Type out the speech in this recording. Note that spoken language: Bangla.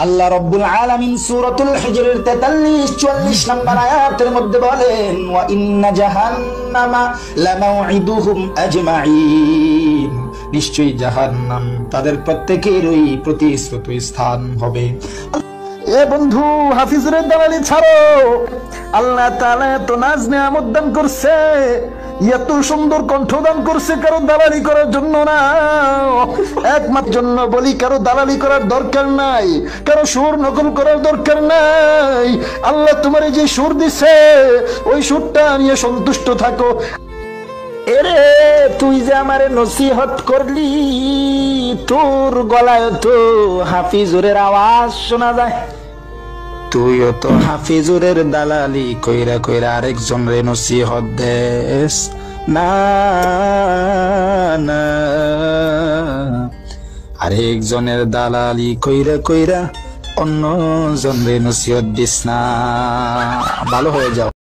আল্লাহ রাব্বুল আলামিন সূরাতুল হিজরের 43-44 নম্বর আয়াতের মধ্যে বলেন, ওয়া ইন্না জাহান্নামা লামাউইদুহুম আজমাইন, নিশ্চয়ই জাহান্নাম তাদের প্রত্যেকেরই প্রতিশ্রুত স্থান হবে। এ বন্ধু, হাফিজের দালালি ছাড়ো। আল্লাহ তাআলা এত নাজ নিয়ামত দান করছে, এত সুন্দর কণ্ঠ দান করছে, কারো দালালি করার জন্য না, একমাত্র জন্য বলি। কারো দালালি করার দরকার নাই, কারো সুর নকল করার দরকার নাই। আল্লাহ তোমার যে সুর দিছে ওই সুরটা নিয়ে সন্তুষ্ট থাকো। এরে তুই যে আমারে নসিহত করলি, তোর গলায় তো হাফিজুরের আওয়াজ শোনা যায়। তুইও তো হাফিজুরের দালালি কইরা কইরা আরেকজন রে নসিহত দেস না, না আরেকজনের দালালি কইরা কইরা অন্য জন রে নসিহত দিস না। ভালো হয়ে যাও।